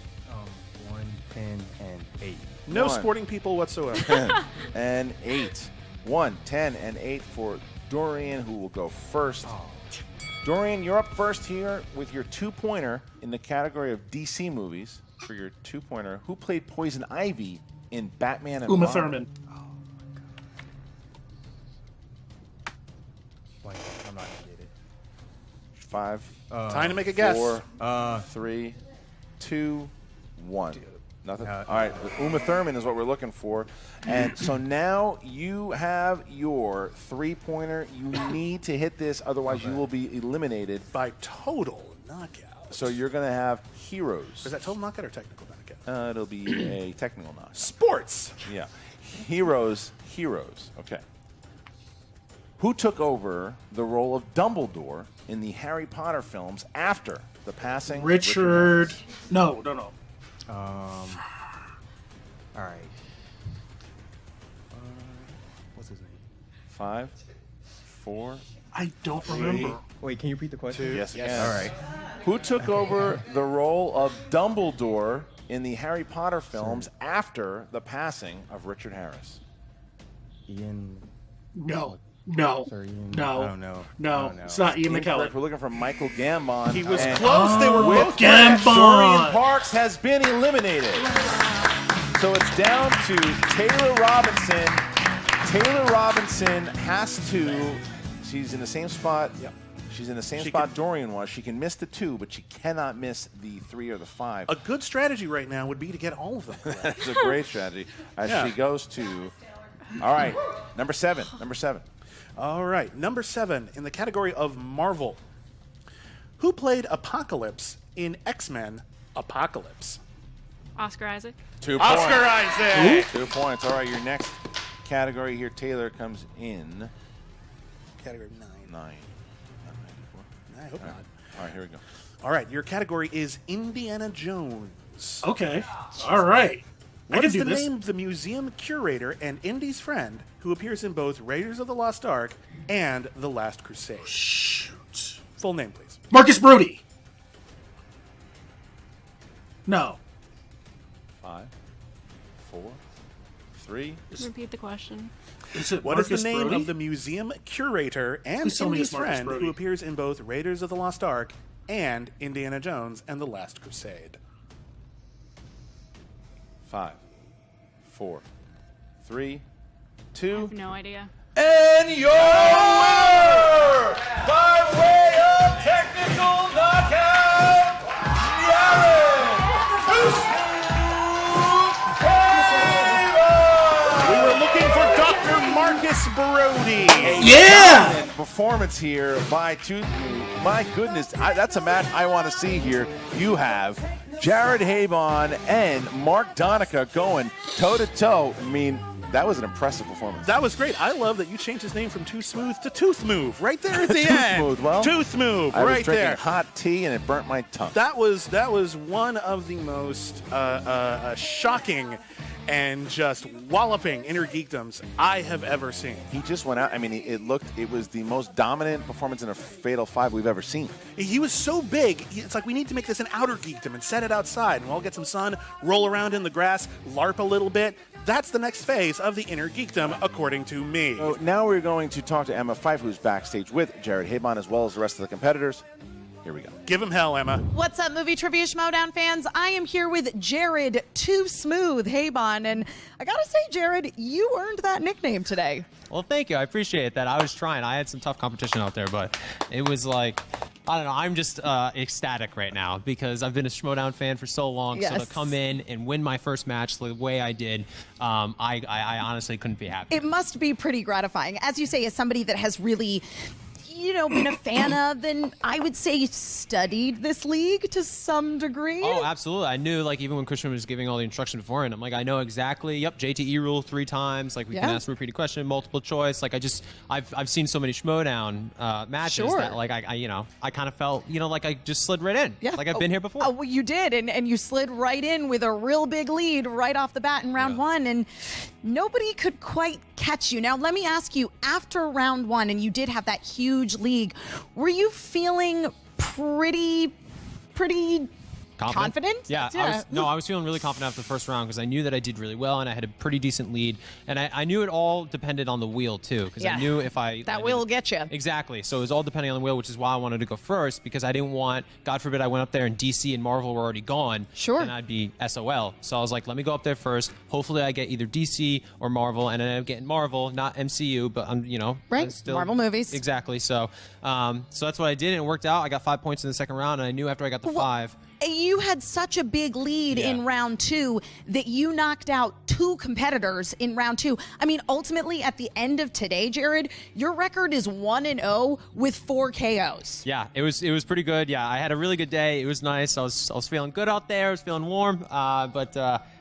1, 10, and 8. No 1, sporting people whatsoever. 10, and 8. 1, 10, and 8 for Dorian, who will go first. Dorian, you're up first here with your 2-pointer in the category of DC movies. For your 2-pointer, who played Poison Ivy in Batman and Uma Robin? Thurman. Wait, I'm not gonna get it. 5, Time to make a guess. 4, 3, 2, 1. Nothing. All right, Uma Thurman is what we're looking for. And so now you have your 3-pointer. You need to hit this, otherwise you will be eliminated. By total knockout. So you're going to have heroes. Is that total knockout or technical knockout? It'll be a technical knockout. Sports. Yeah. Heroes. Okay. Who took over the role of Dumbledore in the Harry Potter films after the passing of Richard. Harris? No. All right. What's his name? 5, 4. I don't remember. Wait, can you repeat the question? Yes, Yes. can. All right. Who took over the role of Dumbledore in the Harry Potter films after the passing of Richard Harris? Ian. No. Sorry, Ian. No. I don't know. No. It's not Ian McKellen. Incorrect. We're looking for Michael Gambon. He was And close. They were with both that, Gambon. Dorian Parks has been eliminated. So it's down to Taylor Robinson Taylor Robinson has to. She's in the same spot. Yep. She's in the same spot Dorian was. She can miss the 2, but she cannot miss the 3 or the 5. A good strategy right now would be to get all of them. That's a great strategy. As she goes to. All right, number 7. All right, number 7 in the category of Marvel. Who played Apocalypse in X-Men Apocalypse? Oscar Isaac. 2 points. Oscar Isaac. 2 points. All right, your next category here, Taylor, comes in. Category 9. 9. I hope not. All right, here we go. All right, your category is Indiana Jones. Okay. All right. What is the name of the museum curator and Indy's friend who appears in both Raiders of the Lost Ark and The Last Crusade? Shoot. Full name, please. Marcus Brody. No. 5, 4, 3. Repeat the question. What is the name of the museum curator and Indy's friend who appears in both Raiders of the Lost Ark and Indiana Jones and the Last Crusade? 5, 4, 3, I 2. have no idea. And your winner by way of technical knockout, We were looking for Dr. Marcus Brody. Yeah! Performance here by my goodness, that's a match I want to see here. You have Jared Habon and Mark Donica going toe-to-toe. I mean, that was an impressive performance. That was great. I love that you changed his name from Too Smooth to Tooth Move right there at the Tooth end. Smooth. Well, Tooth Move I was right drinking there. hot tea and it burnt my tongue. That was one of the most shocking and just walloping Innergeekdoms I have ever seen. He just went out. I mean, it was the most dominant performance in a Fatal 5 we've ever seen. He was so big, it's like we need to make this an outer geekdom and set it outside and we'll all get some sun, roll around in the grass, LARP a little bit. That's the next phase of the Innergeekdom, according to me. So now we're going to talk to Emma Fife, who's backstage with Jared Habon, as well as the rest of the competitors. Here we go. Give him hell, Emma. What's up, Movie Trivia Schmoedown fans? I am here with Jared Too Smooth Habon, and I gotta say, Jared, you earned that nickname today. Well, thank you. I appreciate that. I was trying. I had some tough competition out there, but it was like, I don't know. I'm just ecstatic right now because I've been a Schmoedown fan for so long. Yes. So to come in and win my first match the way I did, I honestly couldn't be happy. It must be pretty gratifying. As you say, as somebody that has really been a fan of, and I would say studied this league to some degree. Oh, absolutely. I knew, like, even when Christian was giving all the instruction beforehand, I'm like, I know exactly, JTE rule 3 times. Like, we can ask a repeated question, multiple choice. Like, I've seen so many Schmoedown matches that, like, I kind of felt, like I just slid right in. Yeah. Like, I've been here before. Oh, well, you did, and you slid right in with a real big lead right off the bat in round 1, and nobody could quite catch you. Now, let me ask you, after round 1, and you did have that huge league, were you feeling pretty confident? Yeah, I was feeling really confident after the first round because I knew that I did really well and I had a pretty decent lead, and I knew it all depended on the wheel too because I knew if that wheel will get you. Exactly. So it was all depending on the wheel, which is why I wanted to go first because I didn't want, God forbid, I went up there and DC and Marvel were already gone. Sure. And I'd be SOL. So I was like, let me go up there first. Hopefully, I get either DC or Marvel, and then I'm getting Marvel, not MCU, but I'm right, I'm still, Marvel movies. Exactly. So, so that's what I did, and it worked out. I got 5 points in the second round, and I knew after I got the 5. You had such a big lead in round 2 that you knocked out 2 competitors in round 2. I mean, ultimately, at the end of today, Jared, your record is 1-0 with 4 KOs. Yeah, it was pretty good. Yeah, I had a really good day. It was nice. I was feeling good out there. I was feeling warm.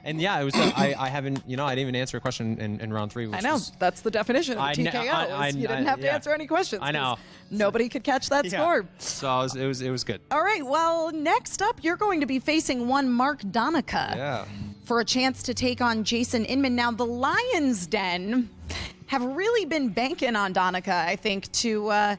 And yeah, it was. I haven't. I didn't even answer a question in round 3. Which I know that's the definition of a TKO. You didn't have to answer any questions. I know. Nobody could catch that score. So it was good. All right. Well, next up, you're going to be facing one Mark Donica. Yeah. For a chance to take on Jason Inman. Now, the Lions Den have really been banking on Donica, I think, to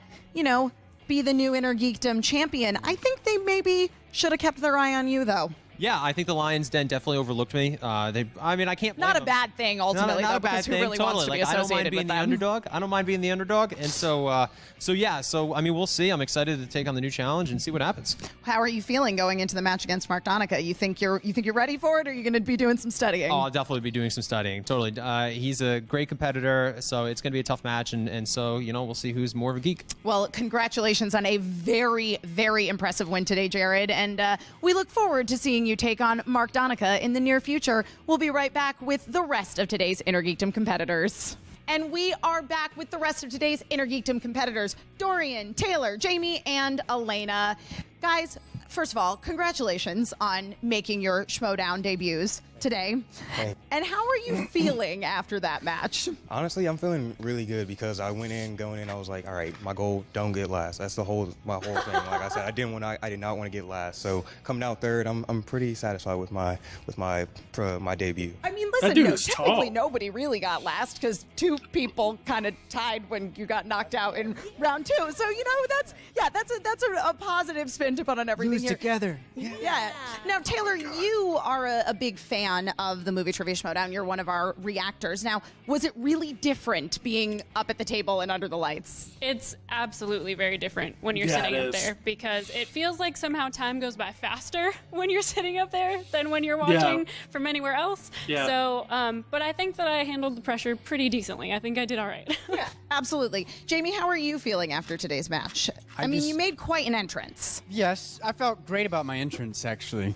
be the new Innergeekdom champion. I think they maybe should have kept their eye on you, though. Yeah, I think the Lions Den definitely overlooked me. I mean, I can't. Not a bad thing ultimately, not though, a bad because thing. who really totally. wants to be I don't mind associated being with the them? underdog. I don't mind being the underdog, and so I mean, we'll see. I'm excited to take on the new challenge and see what happens. How are you feeling going into the match against Mark Donica? You think you're ready for it, or are you going to be doing some studying? Oh, I'll definitely be doing some studying. Totally. He's a great competitor, so it's going to be a tough match, and so we'll see who's more of a geek. Well, congratulations on a very, very impressive win today, Jared, and we look forward to seeing you take on Mark Donica in the near future. We'll be right back with the rest of today's Innergeekdom competitors. And we are back with the rest of today's Innergeekdom competitors, Dorian, Taylor, Jamie, and Elena. Guys, first of all, congratulations on making your Schmoedown debuts today. Hey. And how are you feeling after that match? Honestly, I'm feeling really good because I went in, going in, I was like, all right, my goal, don't get last. That's my whole thing. Like I said, I did not want to get last. So coming out third, I'm pretty satisfied with my debut. I mean, listen, technically nobody really got last because two people kind of tied when you got knocked out in round 2. So that's a positive spin to put on everything Lose here. together. Yeah. Now, Taylor, you are a big fan of the movie Trivia Schmoedown. You're one of our reactors. Now, was it really different being up at the table and under the lights? It's absolutely very different when you're sitting up there because it feels like somehow time goes by faster when you're sitting up there than when you're watching from anywhere else. Yeah. So, but I think that I handled the pressure pretty decently. I think I did all right. Yeah, absolutely. Jamie, how are you feeling after today's match? I mean, you made quite an entrance. Yes, I felt great about my entrance, actually.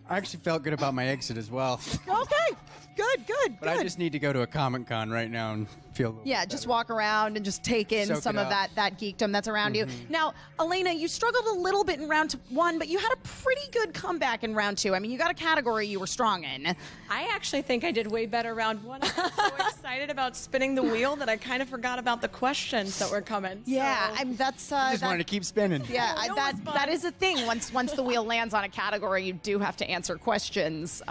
I actually felt good about my exit as well. Okay, good. But I just need to go to a Comic-Con right now and feel a little bit just walk around and just take in Soak some it of up. that geekdom that's around you. Now, Elena, you struggled a little bit in round 1, but you had a pretty good comeback in round 2. I mean, you got a category you were strong in. I actually think I did way better round 1. I was so excited about spinning the wheel that I kind of forgot about the questions that were coming. Yeah, so. that's I just wanted to keep spinning. Yeah, No, that is a thing. Once the wheel lands on a category, you do have to answer questions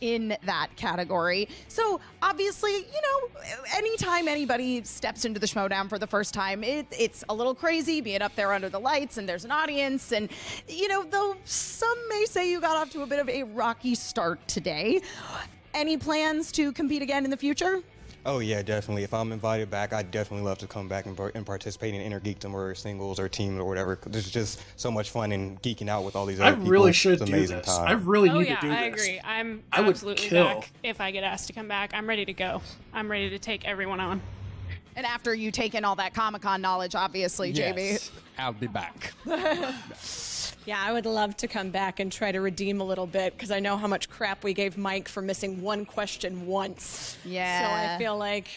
in that category. So obviously, anytime anybody steps into the Schmoedown for the first time, it's a little crazy being up there under the lights and there's an audience. And though some may say you got off to a bit of a rocky start today, any plans to compete again in the future? Oh yeah, definitely. If I'm invited back, I'd definitely love to come back and participate in Innergeekdom or singles or teams or whatever. There's just so much fun in geeking out with all these other people. I really should It's do amazing this. time. I really Oh need yeah, to do this. I agree. I would absolutely kill. back if I get asked to come back. I'm ready to go. I'm ready to take everyone on. And after you take in all that Comic-Con knowledge, obviously, Jamie. Yes, I'll be back. Yeah, I would love to come back and try to redeem a little bit because I know how much crap we gave Mike for missing one question once. Yeah. So I feel like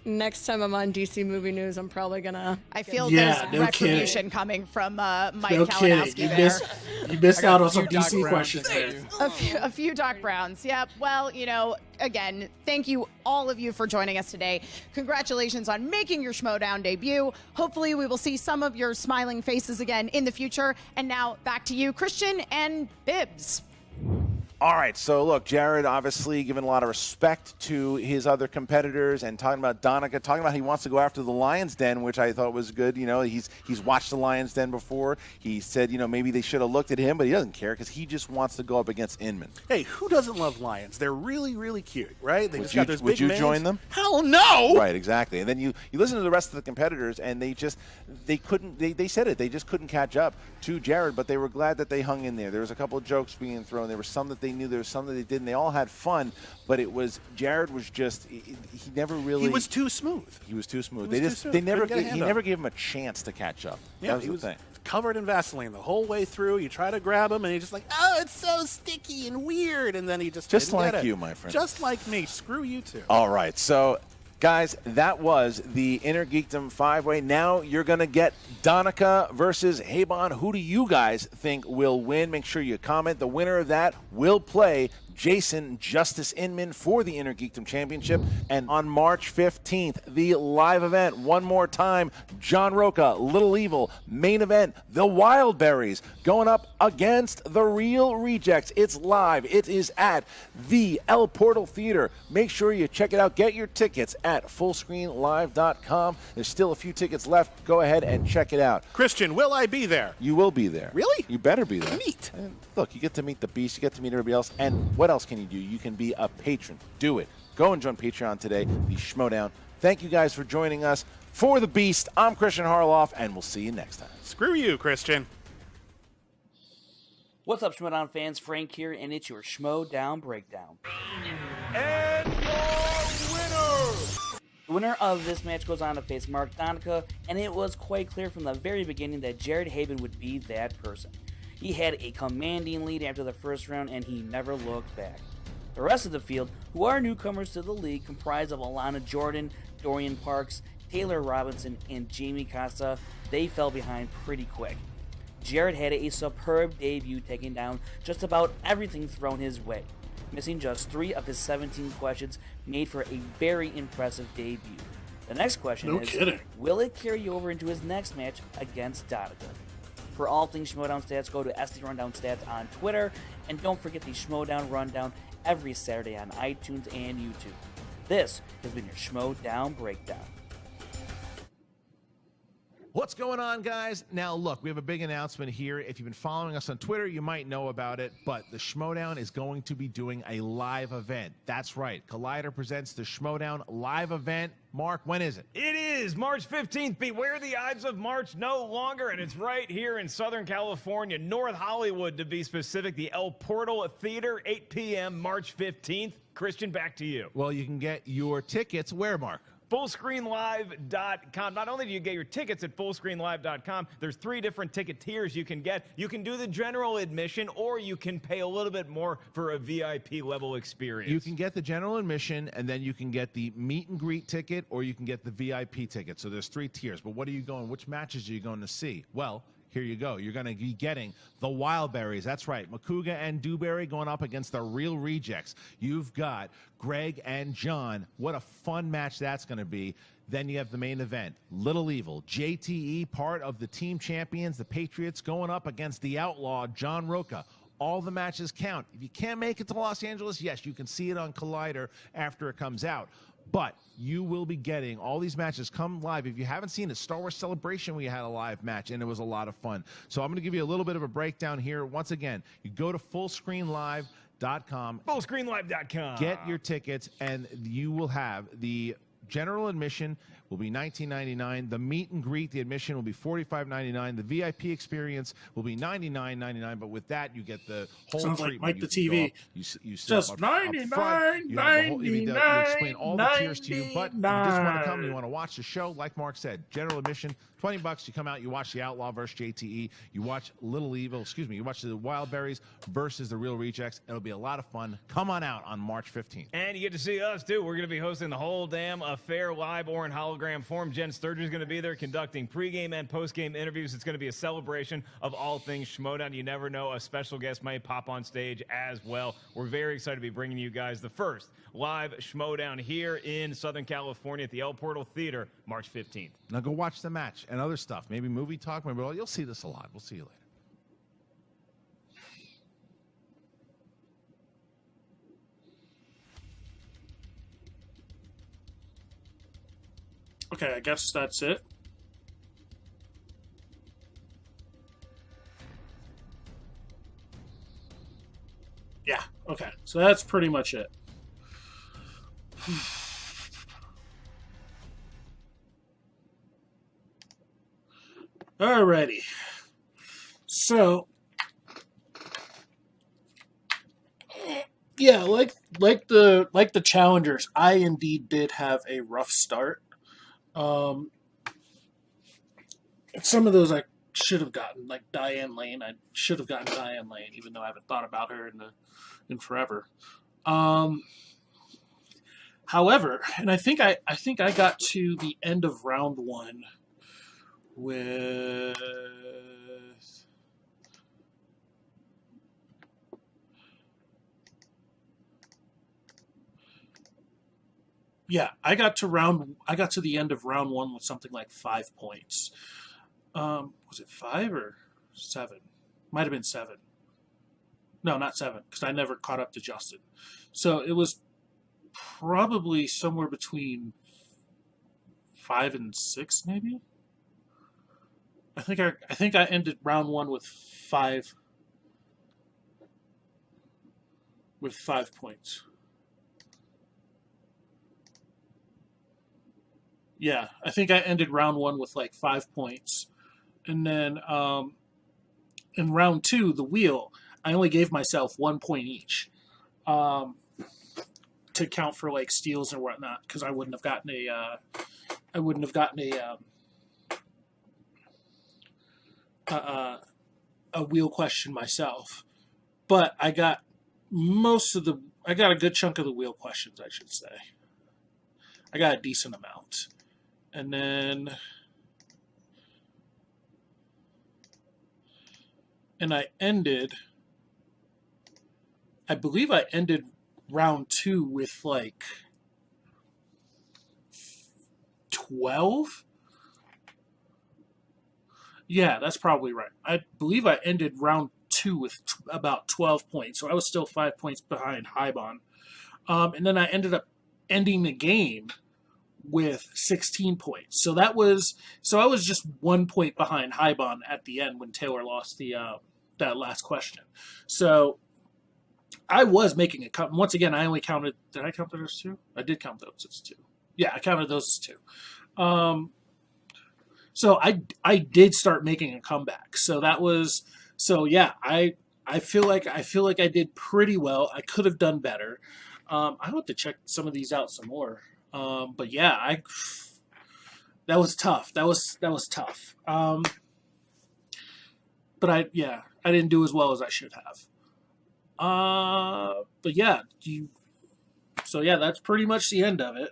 next time I'm on DC Movie News, I'm probably gonna. I feel Yeah, there's no retribution kidding. coming from Mike No kidding. Kalinowski there. You missed out on some Doc DC Browns questions to there. do. A few Doc Browns. Yep. Well, again, thank you all of you for joining us today. Congratulations on making your Schmoedown debut. Hopefully we will see some of your smiling faces again in the future. And now back to you, Christian and Bibbs. All right, so look, Jared obviously giving a lot of respect to his other competitors and talking about Donica, talking about he wants to go after the Lion's Den, which I thought was good. He's watched the Lion's Den before. He said, maybe they should have looked at him, but he doesn't care because he just wants to go up against Inman. Hey, who doesn't love lions? They're really, really cute, right? They just got those Would big you manes. join them? Hell no! Right, exactly. And then you listen to the rest of the competitors, and they said it. They just couldn't catch up to Jared, but they were glad that they hung in there. There was a couple of jokes being thrown. There were some that they knew. There was some that they didn't. They all had fun, but Jared was just he never really. He was too smooth. He was too smooth. He was too smooth. He never Couldn't get a hand up. gave him a chance to catch up. Yeah, That was he the was thing. covered in Vaseline the whole way through. You try to grab him, and he's just like, oh, it's so sticky and weird. And then he just didn't like get it. you, my friend. Just like me. Screw you too. All right, so guys, that was the Innergeekdom 5-way. Now you're going to get Donica versus Habon. Who do you guys think will win? Make sure you comment. The winner of that will play Jason Justice Inman for the Innergeekdom Championship. And on March 15th, the live event, one more time, John Roca, Little Evil, main event, the Wildberries, going up against the Real Rejects. It's live. It is at the El Portal Theater. Make sure you check it out. Get your tickets at fullscreenlive.com. There's still a few tickets left. Go ahead and check it out. Christian, will I be there? You will be there. Really? You better be there. Neat. And look, you get to meet the Beast. You get to meet everybody else. And what else can you do? You can be a patron. Do it. Go and join Patreon today, the Schmoedown. Thank you guys for joining us. For the Beast, I'm Christian Harloff, and we'll see you next time. Screw you, Christian. What's up, Schmoedown fans? Frank here, and it's your Schmoedown Breakdown. And your winner! The winner of this match goes on to face Mark Donica, and it was quite clear from the very beginning that Jared Haben would be that person. He had a commanding lead after the first round, and he never looked back. The rest of the field, who are newcomers to the league, comprised of Alana Jordan, Dorian Parks, Taylor Robinson, and Jamie Costa, they fell behind pretty quick. Jared had a superb debut, taking down just about everything thrown his way, missing just 3 of his 17 questions, made for a very impressive debut. The next question is, will it carry over into his next match against Donica? For all things Schmoedown Stats, go to SD Rundown Stats on Twitter, and don't forget the Schmoedown Rundown every Saturday on iTunes and YouTube. This has been your Schmoedown Breakdown. What's going on, guys? Now, look, we have a big announcement here. If you've been following us on Twitter, you might know about it, but the Schmoedown is going to be doing a live event. That's right. Collider presents the Schmoedown live event. Mark, when is it? It is March 15th. Beware the Ides of March no longer, and it's right here in Southern California, North Hollywood to be specific, the El Portal Theater, 8 p.m., March 15th. Christian, back to you. Well, you can get your tickets where, Mark? Fullscreenlive.com. Not only do you get your tickets at fullscreenlive.com, there's 3 different ticket tiers you can get. You can do the general admission, or you can pay a little bit more for a VIP level experience. You can get the general admission, and then you can get the meet and greet ticket, or you can get the VIP ticket. So there's 3 tiers. But what are you going? Which matches are you going to see? Well, here you go. You're going to be getting the Wildberries. That's right. Makuga and Dewberry going up against the Real Rejects. You've got Greg and John. What a fun match that's going to be. Then you have the main event. Little Evil, JTE, part of the team champions, the Patriots, going up against the Outlaw, John Roca. All the matches count. If you can't make it to Los Angeles, yes, you can see it on Collider after it comes out. But you will be getting all these matches come live. If you haven't seen it, Star Wars Celebration, we had a live match, and it was a lot of fun. So I'm going to give you a little bit of a breakdown here. Once again, you go to fullscreenlive.com. Fullscreenlive.com. Get your tickets, and you will have the general admission will be $19.99. The meet and greet, the admission will be $45.99. The VIP experience will be $99.99. But with that, you get the whole Sounds treatment. like Mike the TV. You sit Just up front. You explain all the tiers to you. But if you just want to come, you want to watch the show, like Mark said, general admission, $20. You come out, you watch the Outlaw versus JTE. You watch Little Evil, you watch the Wildberries versus the Real Rejects. It'll be a lot of fun. Come on out on March 15th. And you get to see us, too. We're going to be hosting the whole damn affair live or in hologram form. Jen Sturger's going to be there conducting pregame and postgame interviews. It's going to be a celebration of all things Schmoedown. You never know, a special guest might pop on stage as well. We're very excited to be bringing you guys the first live Schmoedown here in Southern California at the El Portal Theater, March 15th. Now go watch the match and other stuff. Maybe movie talk. Maybe you'll see this a lot. We'll see you later. Okay, I guess that's it. Yeah, okay. So that's pretty much it. Alrighty. So yeah, like the challengers, I indeed did have a rough start. Some of those I should have gotten, like Diane Lane. I should have gotten Diane Lane, even though I haven't thought about her in forever. However, and I think I got to the end of round 1 with Yeah, I got to the end of round 1 with something like 5 points. Was it 5 or 7? Might have been 7. No, not 7, because I never caught up to Justin. So it was probably somewhere between 5 and 6, maybe. I think I ended round 1 with 5 points. Yeah, I think I ended round 1 with like 5 points. And then in round 2, the wheel, I only gave myself 1 point each to count for like steals and whatnot, because I wouldn't have gotten a wheel question myself. But I got a good chunk of the wheel questions, I should say. I got a decent amount. And then I believe I ended round 2 with like 12. Yeah, that's probably right. I believe I ended round 2 with about 12 points. So I was still 5 points behind Hybon. And then I ended up ending the game with 16 points. So I was just 1 point behind Hybon at the end when Taylor lost that last question. So I was making a cut. Once again, I only counted. Did I count those as 2? I did count those as 2. Yeah, I counted those as 2. So I did start making a comeback. So yeah. I feel like I did pretty well. I could have done better. I hope to check some of these out some more. But yeah, that was tough. That was tough. But I didn't do as well as I should have. But yeah, that's pretty much the end of it.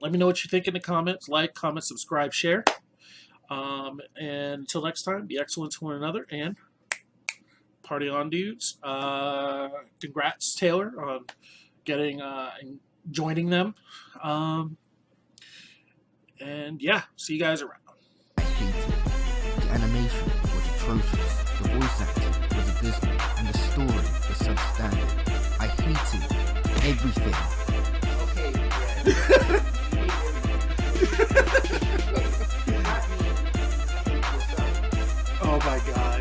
Let me know what you think in the comments. Like, comment, subscribe, share. And until next time, be excellent to one another and party on, dudes. Congrats, Taylor, on getting and joining them. And yeah, see you guys around. The animation was atrocious, the voice acting was abysmal, and the story was substandard. I hated everything. Oh my god.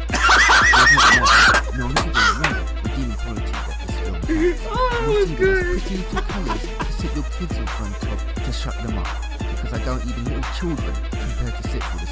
No, not even right redeeming quality that this film has. Oh, that was good. Pretty little colours to sit your kids in front of to shut them up, because I don't even little children compared to sit with this